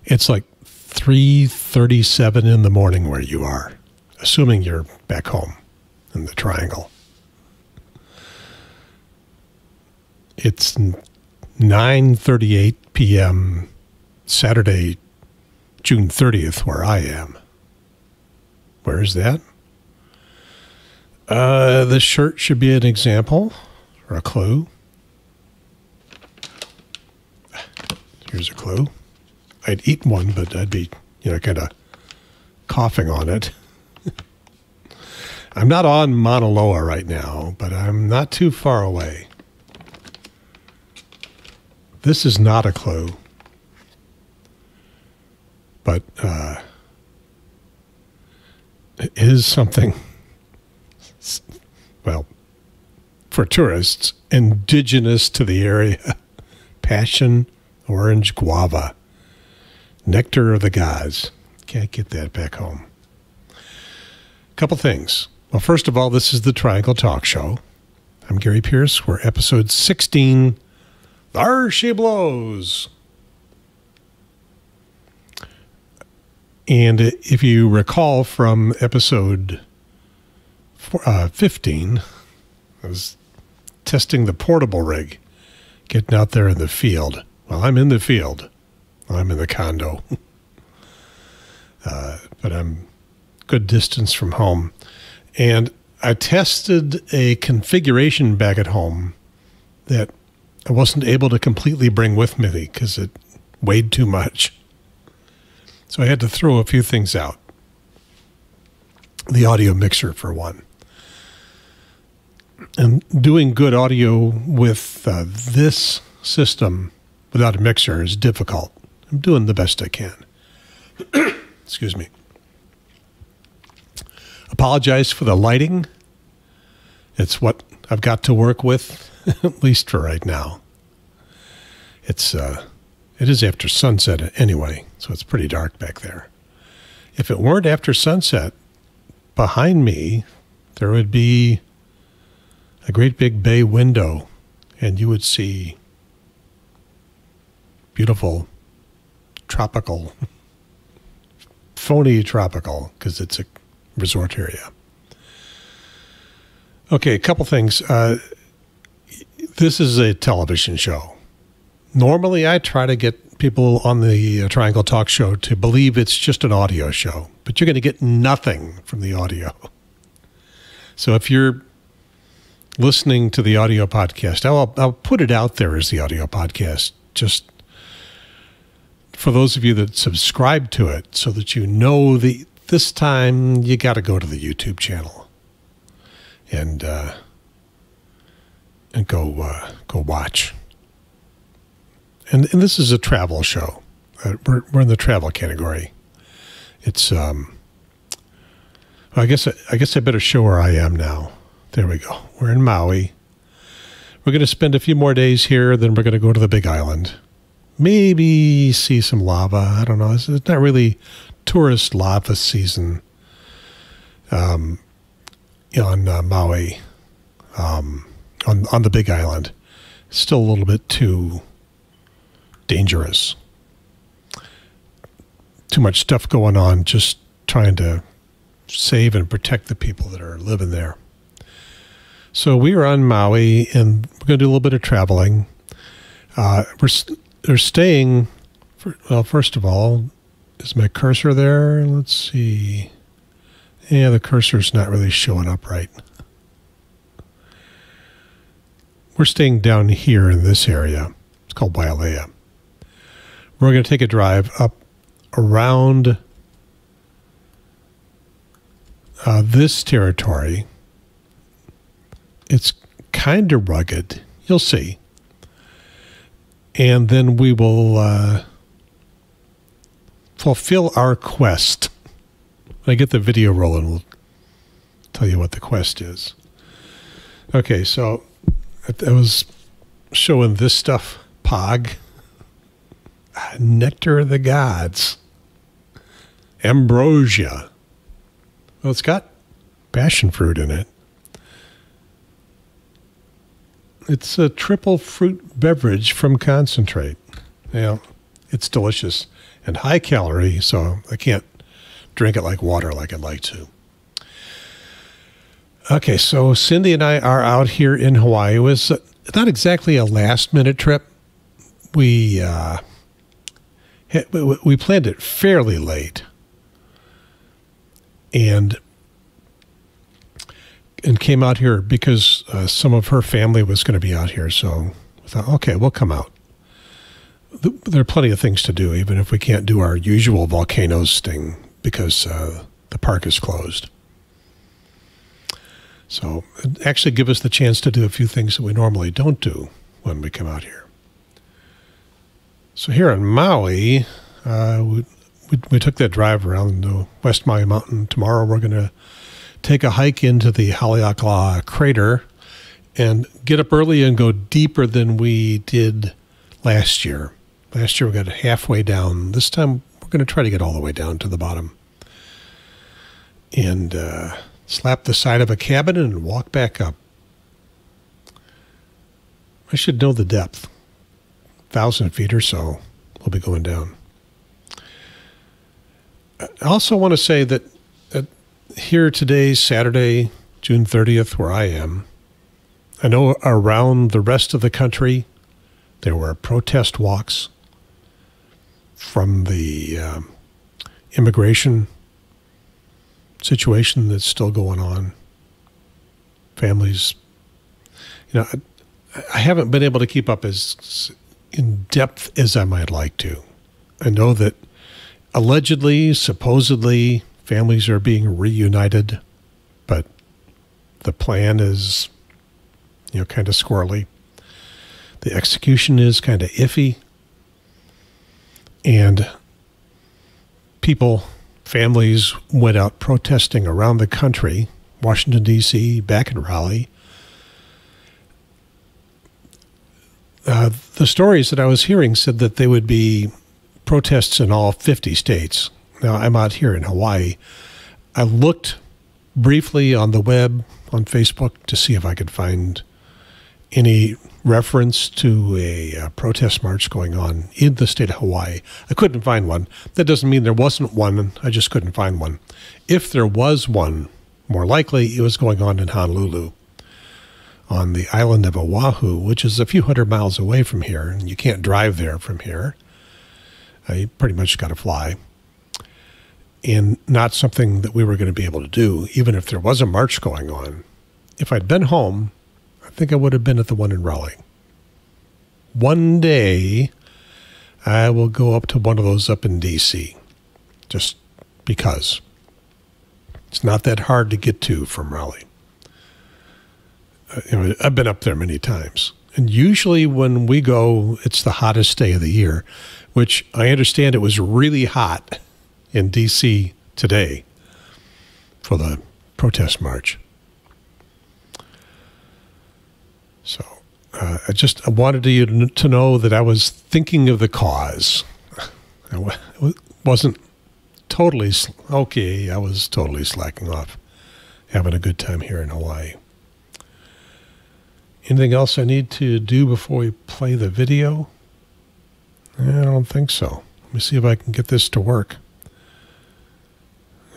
It's like 3:37 in the morning where you are, assuming you're back home in the triangle. It's 9:38 p.m. Saturday, June 30th, where I am. Where is that? This shirt should be an example or a clue. Here's a clue. I'd eat one, but I'd be, kind of coughing on it. I'm not on Mauna Loa right now, but I'm not too far away. This is not a clue, but it is something, well, for tourists, indigenous to the area. Passion orange guava. Nectar of the gods. Can't get that back home. Couple things. Well, first of all, this is the Triangle Talk Show. I'm Gary Pierce. We're episode 16. Thar she blows. And if you recall from episode 15, I was testing the portable rig, getting out there in the field. Well, I'm in the field. I'm in the condo. But I'm good distance from home. And I tested a configuration back at home that I wasn't able to completely bring with me because it weighed too much. So I had to throw a few things out. The audio mixer, for one. And doing good audio with this system without a mixer is difficult. I'm doing the best I can. Excuse me. Apologize for the lighting. It's what I've got to work with, at least for right now. It is after sunset anyway, so it's pretty dark back there. If it weren't after sunset, behind me, there would be a great big bay window, and you would see beautiful tropical, phony tropical, because it's a resort area. Okay, a couple things. This is a television show. Normally, I try to get people on the Triangle Talk Show to believe it's just an audio show, but you're going to get nothing from the audio. So if you're listening to the audio podcast, I'll put it out there as the audio podcast, just for those of you that subscribe to it, so that you know this time you got to go to the YouTube channel and go watch. And this is a travel show. We're in the travel category. It's I guess I better show where I am now. There we go. We're in Maui. We're going to spend a few more days here, then we're going to go to the Big Island. Maybe see some lava. I don't know. It's not really tourist lava season on Maui, on the Big Island. It's still a little bit too dangerous. Too much stuff going on, just trying to save and protect the people that are living there. So we are on Maui, and we're going to do a little bit of traveling. We're staying, well, first of all, is my cursor there? Let's see. Yeah, the cursor's not really showing up right. We're staying down here in this area. It's called Laelia. We're going to take a drive up around this territory. It's kind of rugged. You'll see. And then we will fulfill our quest. When I get the video rolling, we'll tell you what the quest is. Okay, so I was showing this stuff, Pog. Nectar of the gods. Ambrosia. Well, it's got passion fruit in it. It's a triple fruit beverage from concentrate. Yeah, it's delicious. and high calorie, so I can't drink it like water like I'd like to. Okay, so Cyndi and I are out here in Hawaii. It was not exactly a last-minute trip. We planned it fairly late, and came out here because some of her family was going to be out here. So I thought, okay, we'll come out. There are plenty of things to do, even if we can't do our usual volcanoes thing because the park is closed. So it actually give us the chance to do a few things that we normally don't do when we come out here. So here in Maui, we took that drive around the West Maui Mountain. Tomorrow we're going to take a hike into the Haleakala Crater and get up early and go deeper than we did last year. Last year we got halfway down. This time we're going to try to get all the way down to the bottom. And slap the side of a cabin and walk back up. I should know the depth. 1,000 feet or so we'll be going down. I also want to say that here today, Saturday, June 30th, where I am, I know around the rest of the country there were protest walks from the immigration situation that's still going on. Families, I haven't been able to keep up as in depth as I might like to. I know that allegedly, supposedly, families are being reunited, but the plan is, kind of squirrely. The execution is kind of iffy. And families went out protesting around the country, Washington, D.C., back in Raleigh. The stories that I was hearing said that there would be protests in all 50 states. Now, I'm out here in Hawaii. I looked briefly on the web, on Facebook, to see if I could find any reference to a protest march going on in the state of Hawaii. I couldn't find one. That doesn't mean there wasn't one. I just couldn't find one. If there was one, more likely it was going on in Honolulu, on the island of Oahu, which is a few hundred miles away from here, and you can't drive there from here. You pretty much got to fly. And not something that we were going to be able to do, even if there was a march going on. If I'd been home, I think I would have been at the one in Raleigh. One day, I will go up to one of those up in D.C., just because. It's not that hard to get to from Raleigh. I've been up there many times. And usually when we go, it's the hottest day of the year, which I understand it was really hot in D.C. today for the protest march. So I wanted you to know that I was thinking of the cause. I wasn't totally, I was totally slacking off, having a good time here in Hawaii. Anything else I need to do before we play the video? I don't think so. Let me see if I can get this to work.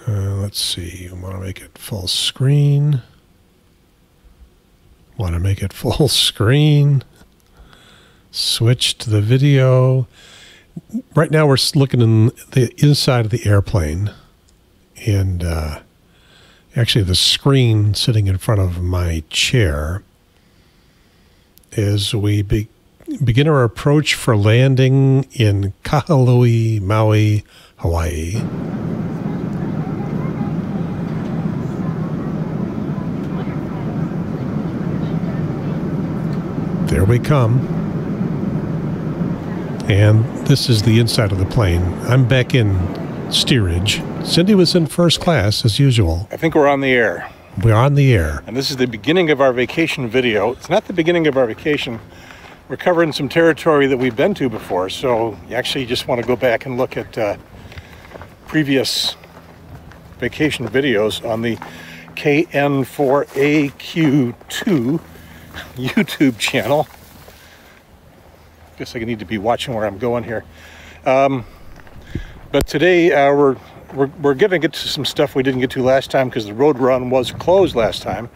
Let's see. I want to make it full screen. Want to make it full screen. Switch to the video. Right now we're looking in the inside of the airplane. And actually the screen sitting in front of my chair as we begin our approach for landing in Kahului, Maui, Hawaii. There we come. And this is the inside of the plane. I'm back in steerage. Cyndi was in first class, as usual. I think we're on the air. We're on the air. And this is the beginning of our vacation video. It's not the beginning of our vacation. We're covering some territory that we've been to before, so you actually just want to go back and look at previous vacation videos on the KN4AQ2 YouTube channel. Guess I need to be watching where I'm going here. But today we're going to get to some stuff we didn't get to last time because the road run was closed last time,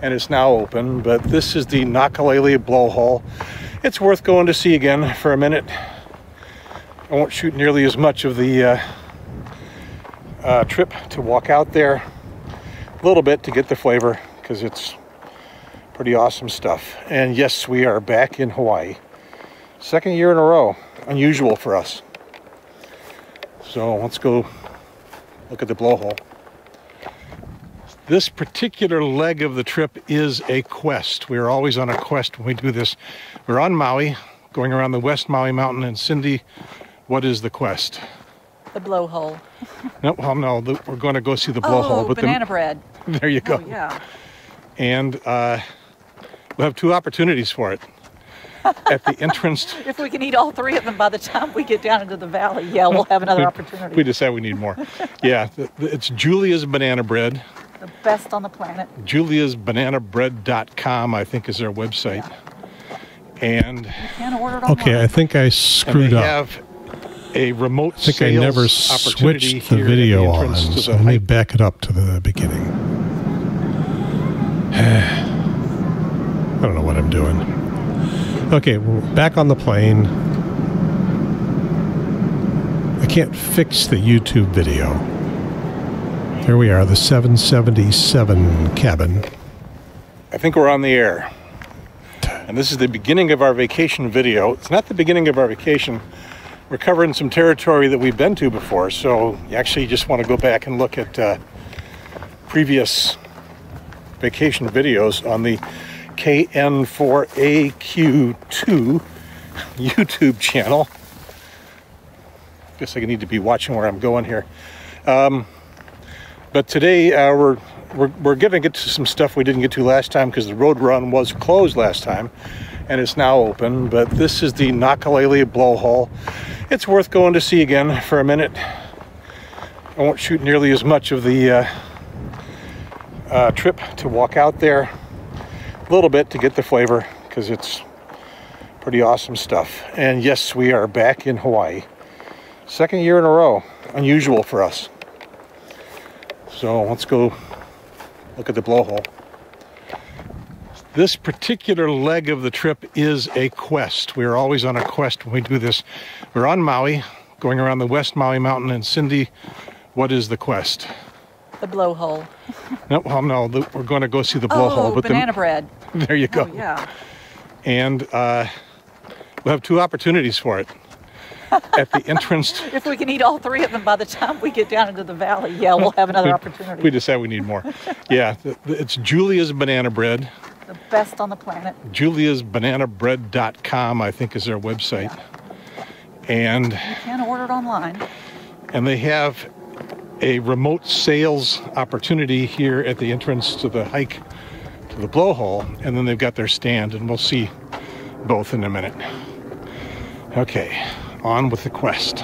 and it's now open. But this is the Nakahili Blowhole. It's worth going to see again for a minute. I won't shoot nearly as much of the trip to walk out there. A little bit to get the flavor because it's pretty awesome stuff. And yes, we are back in Hawaii. Second year in a row. Unusual for us. So let's go look at the blowhole. This particular leg of the trip is a quest. We are always on a quest when we do this. We're on Maui, going around the West Maui Mountain. And Cyndi, what is the quest? The blowhole. No, well, no, we're going to go see the blowhole. Oh, banana bread. There you go. Oh, yeah. And we'll have two opportunities for it. At the entrance. If we can eat all three of them by the time we get down into the valley, yeah, we'll have another opportunity. We decide we need more. Yeah, it's Julia's Banana Bread. The best on the planet. Julia'sBananaBread.com, I think, is their website. Yeah. And you can order it online. Okay, I think I screwed up. Have a remote I think I never switched the video on, so let me back it up to the beginning. I don't know what I'm doing. Okay, we're back on the plane. I can't fix the YouTube video. Here we are, the 777 cabin. I think we're on the air. And this is the beginning of our vacation video. It's not the beginning of our vacation. We're covering some territory that we've been to before, so you actually just want to go back and look at previous vacation videos on the KN4AQ2 YouTube channel. Guess I need to be watching where I'm going here. But today we're going to get to some stuff we didn't get to last time because the road run was closed last time, and it's now open. But this is the Nakahili Blowhole. It's worth going to see again for a minute. I won't shoot nearly as much of the trip to walk out there. A little bit to get the flavor because it's pretty awesome stuff. And yes, we are back in Hawaii. Second year in a row. Unusual for us. So let's go look at the blowhole. This particular leg of the trip is a quest. We are always on a quest when we do this. We're on Maui, going around the West Maui Mountain. And Cyndi, what is the quest? The blowhole. No, well, no, we're going to go see the blowhole. Oh, banana bread. There you go. Oh, yeah. And we'll have two opportunities for it. At the entrance. If we can eat all three of them by the time we get down into the valley, yeah, we'll have another opportunity. We decide we need more. Yeah, it's Julia's Banana Bread. The best on the planet. Julia'sBananaBread.com, I think, is their website. Yeah. And you can order it online. And they have a remote sales opportunity here at the entrance to the hike to the blowhole, and then they've got their stand, and we'll see both in a minute. Okay, on with the quest.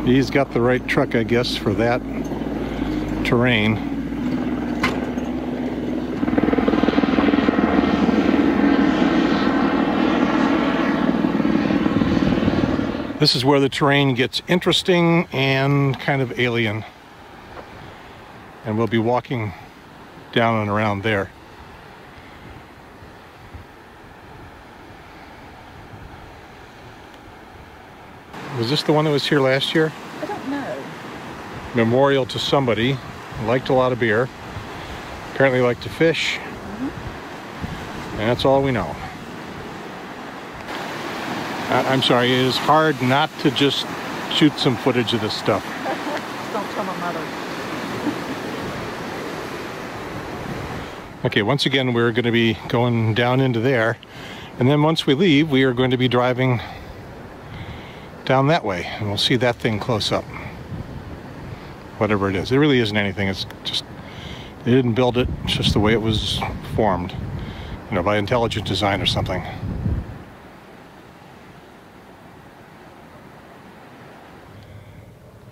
He's got the right truck, I guess, for that terrain. This is where the terrain gets interesting and kind of alien. And we'll be walking down and around there. Was this the one that was here last year? I don't know. Memorial to somebody. Liked a lot of beer. Apparently liked to fish. Mm-hmm. And that's all we know. I'm sorry, it is hard not to just shoot some footage of this stuff. Don't tell my mother. Okay, once again, we're going to be going down into there. And then once we leave, we are going to be driving down that way. And we'll see that thing close up. Whatever it is. It really isn't anything. It's just, they didn't build it. It's just the way it was formed. You know, by intelligent design or something.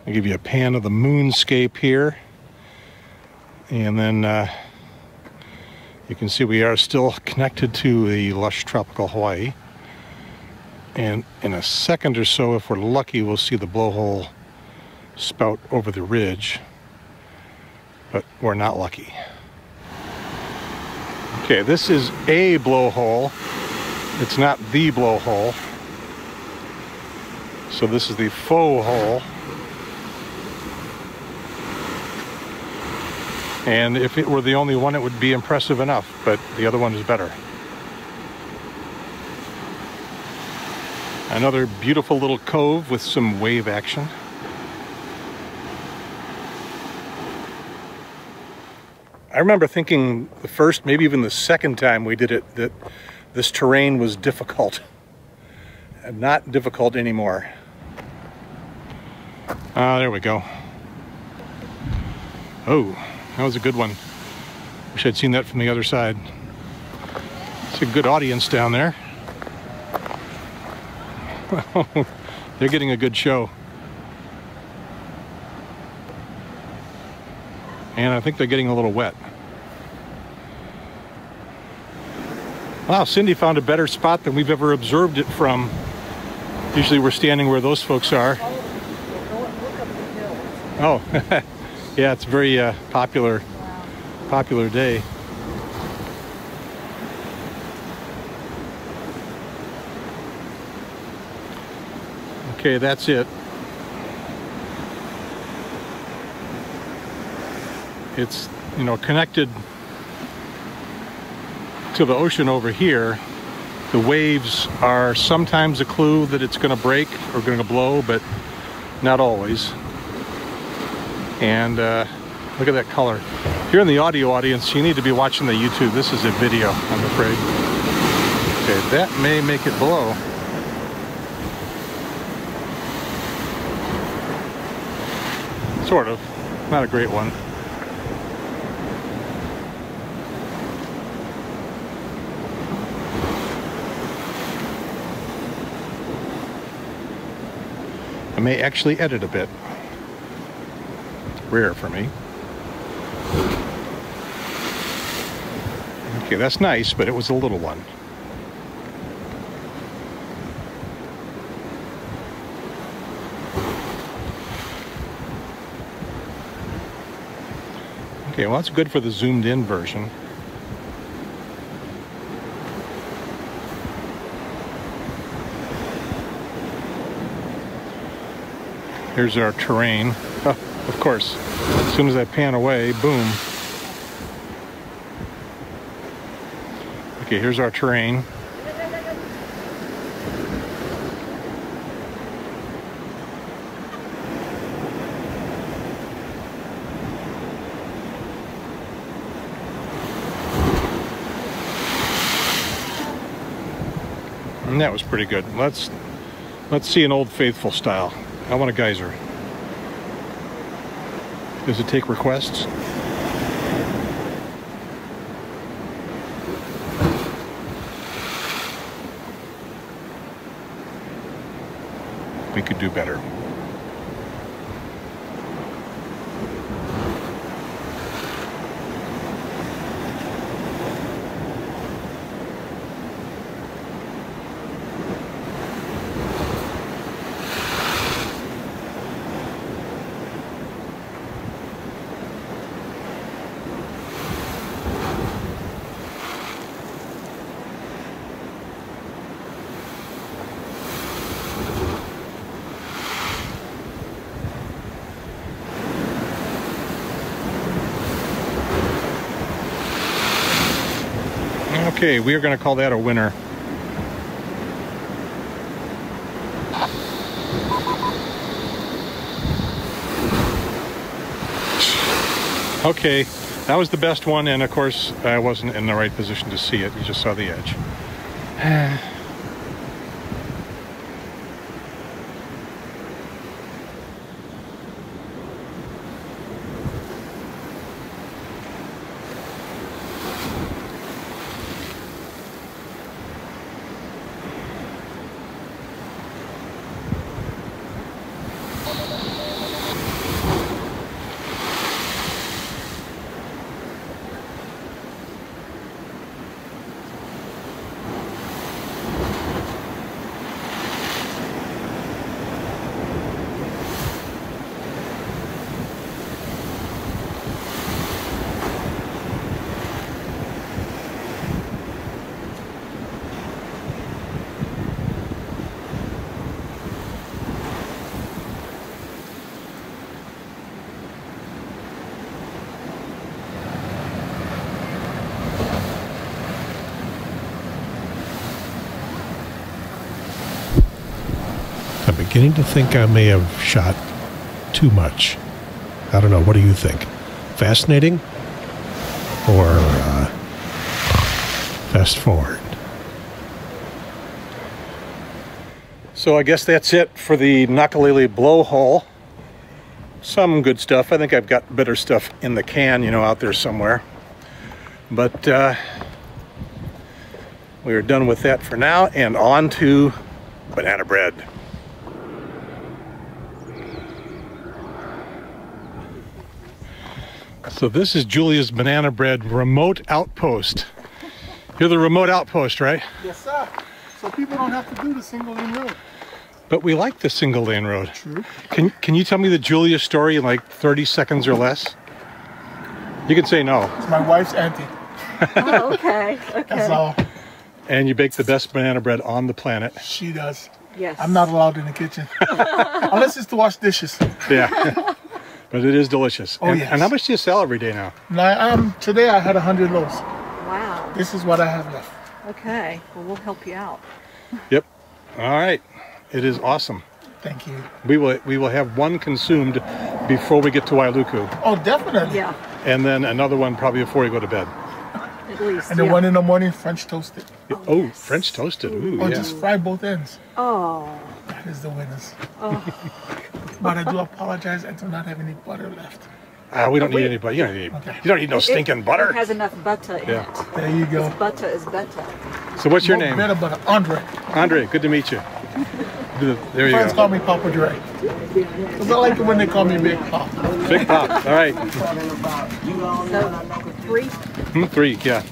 I'll give you a pan of the moonscape here. And then You can see we are still connected to the lush tropical Hawaii. And in a second or so, if we're lucky, we'll see the blowhole spout over the ridge. But we're not lucky. Okay, this is a blowhole. It's not the blowhole. So this is the faux hole. And if it were the only one, it would be impressive enough, but the other one is better. Another beautiful little cove with some wave action. I remember thinking the first, maybe even the second time we did it, that this terrain was difficult. Not difficult anymore. Ah, there we go. Oh, that was a good one. Wish I'd seen that from the other side. It's a good audience down there. They're getting a good show. And I think they're getting a little wet. Wow, Cyndi found a better spot than we've ever observed it from. Usually we're standing where those folks are. Oh, yeah, it's a very popular day. Okay, that's it. It's, you know, connected to the ocean over here. The waves are sometimes a clue that it's going to break or going to blow, but not always. And look at that color. If you're in the audio audience, you need to be watching the YouTube. This is a video, I'm afraid. Okay, that may make it blow. Sort of. Not a great one. I may actually edit a bit. Rare for me. Okay, that's nice, but it was a little one. Okay, well, that's good for the zoomed in version. Here's our terrain. Oh, of course, as soon as I pan away, boom. Okay, here's our terrain. And that was pretty good. Let's see an Old Faithful style. I want a geyser. Does it take requests? We could do better. Okay, we are going to call that a winner. Okay, that was the best one, and of course I wasn't in the right position to see it. You just saw the edge. beginning to think I may have shot too much. I don't know. What do you think? Fascinating? Or fast forward? So I guess that's it for the Nakahili Blowhole. Some good stuff. I think I've got better stuff in the can, you know, out there somewhere. But we are done with that for now, and on to banana bread. So this is Julia's banana bread remote outpost. You're the remote outpost, right? Yes, sir. So people don't have to do the single lane road. But we like the single lane road. True. Can you tell me the Julia story in like 30 seconds or less? You can say no. It's my wife's auntie. Oh, okay. That's all. And you bake the best banana bread on the planet. She does. Yes. I'm not allowed in the kitchen. Unless it's to wash dishes. Yeah. But it is delicious. Oh, and, yes. And how much do you sell every day now? Now, today I had 100 loaves. Wow. This is what I have left. Okay. Well, we'll help you out. Yep. All right. It is awesome. Thank you. We will have one consumed before we get to Wailuku. Oh, definitely. Yeah. And then another one probably before you go to bed. At least. And the one in the morning, French toasted. Oh, yes. French toasted. Ooh, Or yeah. just fry both ends. Oh. That is the winners. Oh. But I do apologize. I do not have any butter left. We don't need any butter. You don't need no stinking butter. It has enough butter in Yeah. it. There you go. Butter is better. So what's your No name? better butter. Andre. Andre, good to meet you. There you Friends go. call me Papa Dre. Because I like it when they call me Big Pop. Big Pop. All right. So, 3? 3, yeah.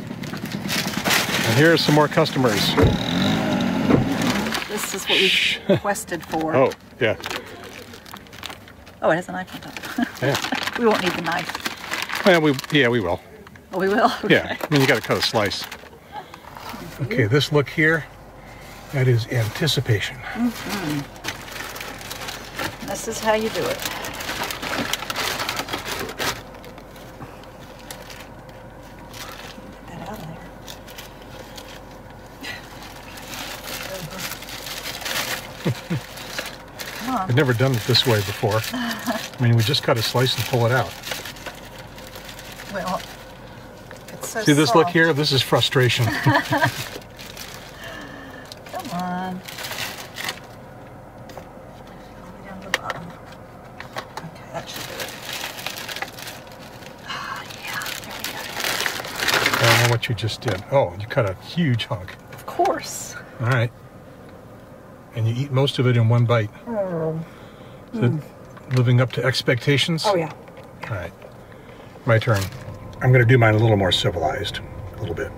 And here are some more customers. This is what we requested for. Oh, yeah. Oh, it has a knife on top. Yeah. We won't need the knife. Well, we will. Oh, we will? Okay. Yeah. I mean, you got to cut a slice. Okay, this look here, that is anticipation. This is how you do it. Get that out of there. Come on. I've never done it this way before. I mean, we just cut a slice and pull it out. Well, it's so See this look soft. here? This is frustration. Come on. Down to the bottom. Okay, that should do it. Ah, yeah, there we go. I don't know what you just did. Oh, you cut a huge hunk. Of course. All right. And you eat most of it in one bite. Is it living up to expectations? Oh, yeah. All right. My turn. I'm going to do mine a little more civilized. A little bit.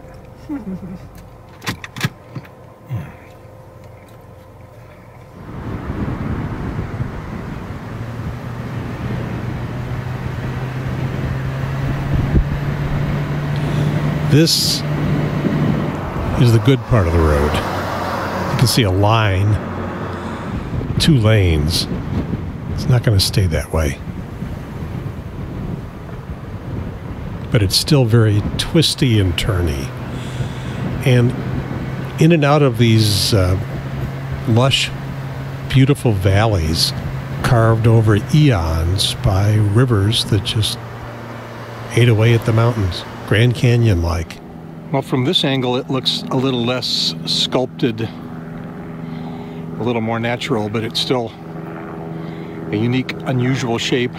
This is the good part of the road. You can see a line, 2 lanes. It's not going to stay that way. But it's still very twisty and turny. And in and out of these lush, beautiful valleys carved over eons by rivers that just ate away at the mountains. Grand Canyon-like. Well, from this angle, it looks a little less sculpted, a little more natural, but it's still a unique, unusual shape.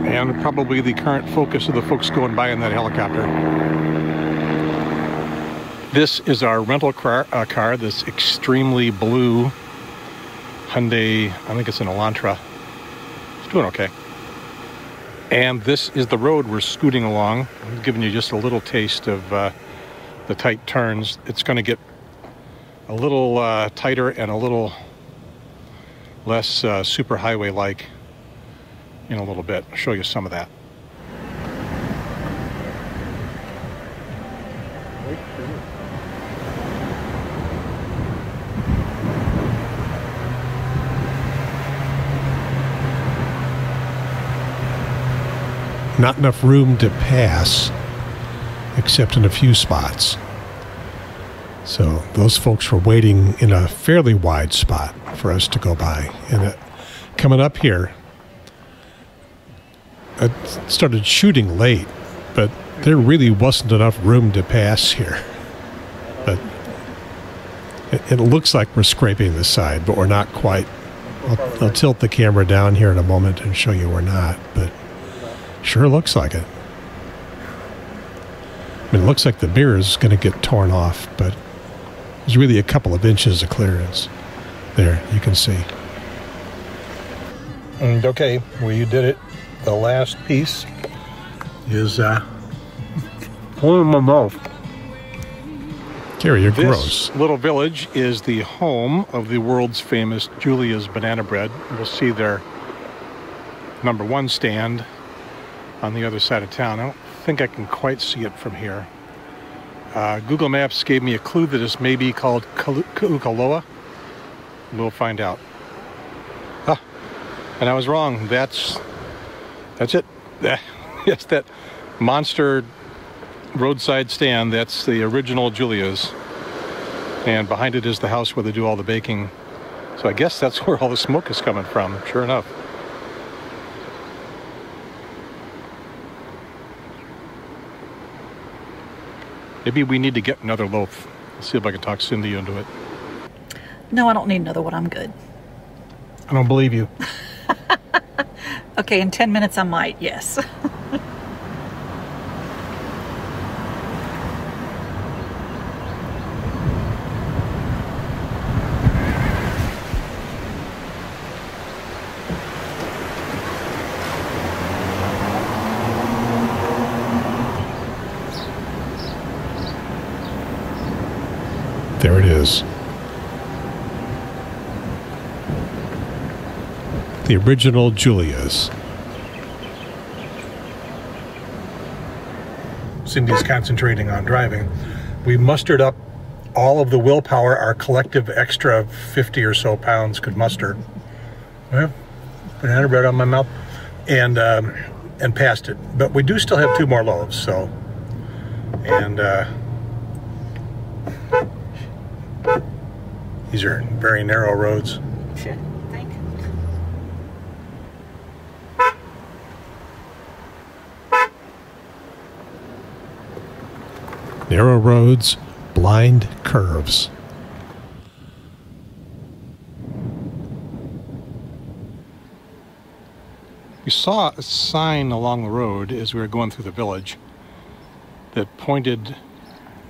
And probably the current focus of the folks going by in that helicopter. This is our rental car, this extremely blue Hyundai, I think it's an Elantra. It's doing okay. And this is the road we're scooting along. I'm giving you just a little taste of the tight turns. It's going to get a little tighter and a little less super highway-like in a little bit. I'll show you some of that. not enough room to pass, except in a few spots. So those folks were waiting in a fairly wide spot for us to go by. And coming up here, I started shooting late, but there really wasn't enough room to pass here. But it looks like we're scraping the side, but we're not quite. I'll tilt the camera down here in a moment and show you we're not, but sure looks like it. I mean, it looks like the mirror is going to get torn off, but there's really a couple of inches of clearance. There, you can see. And okay, well, you did it. The last piece is pulling my mouth. Gary, you're This gross. little village is the home of the world's famous Julia's Banana Bread. You'll see their #1 stand on the other side of town. I don't think I can quite see it from here. Google Maps gave me a clue that this may be called Ka'ukaloa. We'll find out. Ah, and I was wrong. That's it. Yes, that monster roadside stand, that's the original Julia's. And behind it is the house where they do all the baking. So I guess that's where all the smoke is coming from, sure enough. Maybe we need to get another loaf. Let's see if I can talk Cyndi into it. No, I don't need another one. I'm good. I don't believe you. Okay, in 10 minutes I might, yes. There it is. The original Julia's. Cindy's concentrating on driving. We mustered up all of the willpower our collective extra 50 or so pounds could muster. Well, banana bread on my mouth, and passed it. But we do still have 2 more loaves, so. And these are very narrow roads. Shit, think. Narrow roads, blind curves. We saw a sign along the road as we were going through the village that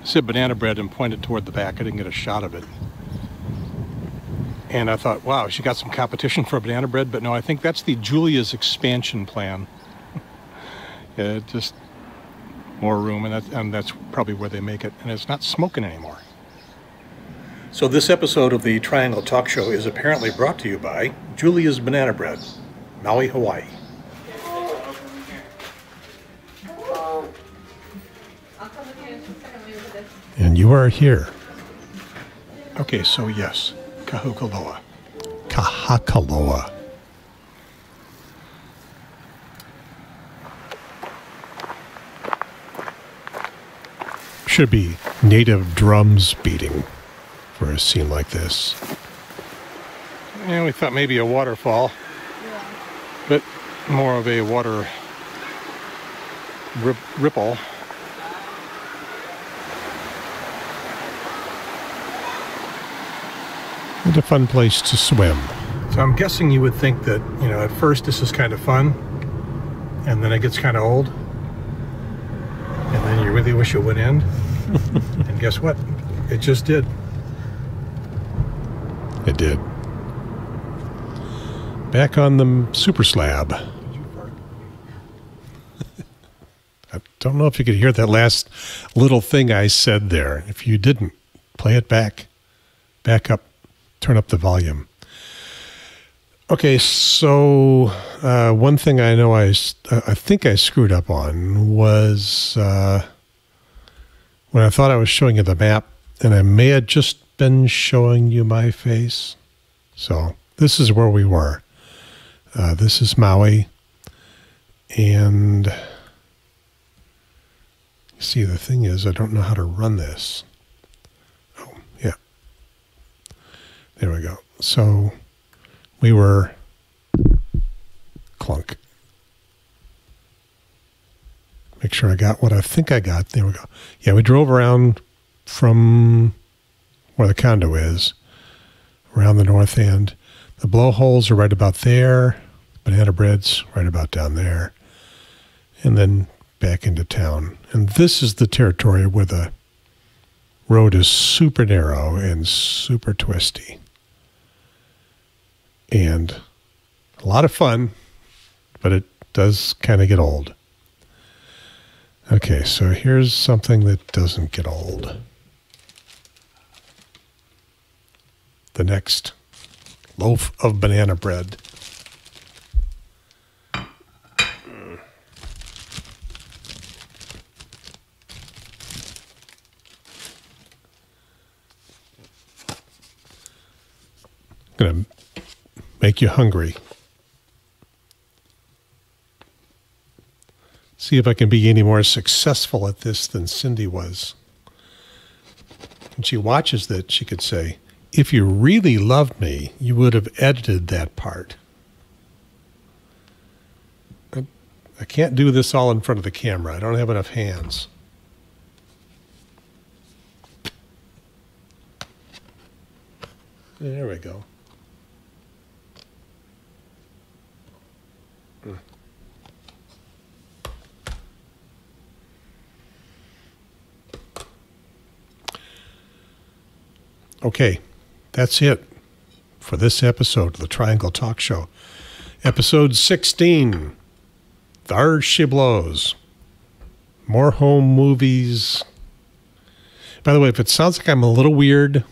said banana bread and pointed toward the back. I didn't get a shot of it. And I thought, wow, she got some competition for banana bread, but no, I think that's the Julia's expansion plan. Yeah, just more room, and that's probably where they make it, and it's not smoking anymore. So this episode of the Triangle Talk Show is apparently brought to you by Julia's Banana Bread, Maui, Hawaii. And you are here. Okay, so yes, Kahukaloa. Kahakaloa. Should be native drums beating for a scene like this. And we thought maybe a waterfall, but more of a water ripple. And a fun place to swim. So I'm guessing you would think that, at first this is kind of fun, and then it gets kind of old, and then you really wish it would end. And guess what? It just did. It did. Back on the super slab. I don't know if you could hear that last little thing I said there. If you didn't, play it back. Back up. Turn up the volume. Okay, so one thing I know I think I screwed up on was when I thought I was showing you the map, and I may have just been showing you my face. So this is where we were. This is Maui, and See, the thing is, I don't know how to run this. Oh, yeah. There we go. So we were clunk. Make sure I got what I think I got. There we go. Yeah, we drove around from where the condo is, around the north end. The blowholes are right about there. Banana bread's right about down there. And then back into town. And this is the territory where the road is super narrow and super twisty. And a lot of fun, but it does kind of get old. Okay, so here's something that doesn't get old. The next loaf of banana bread. Gonna make you hungry. See if I can be any more successful at this than Cyndi was. When she watches that, she could say, if you really loved me, you would have edited that part. I can't do this all in front of the camera. I don't have enough hands. There we go. Okay, that's it for this episode of the Triangle Talk Show. Episode 16, Thar She Blows. More home movies. By the way, if it sounds like I'm a little weird,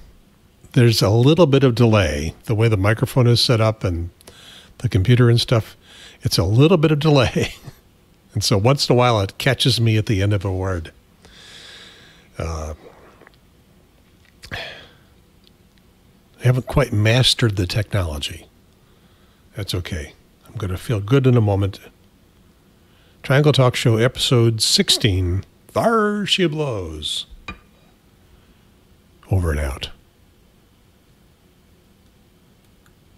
there's a little bit of delay. The way the microphone is set up and the computer and stuff, it's a little bit of delay. And so once in a while it catches me at the end of a word. I haven't quite mastered the technology. That's okay. I'm going to feel good in a moment. Triangle Talk Show, episode 16, Thar She Blows. Over and out.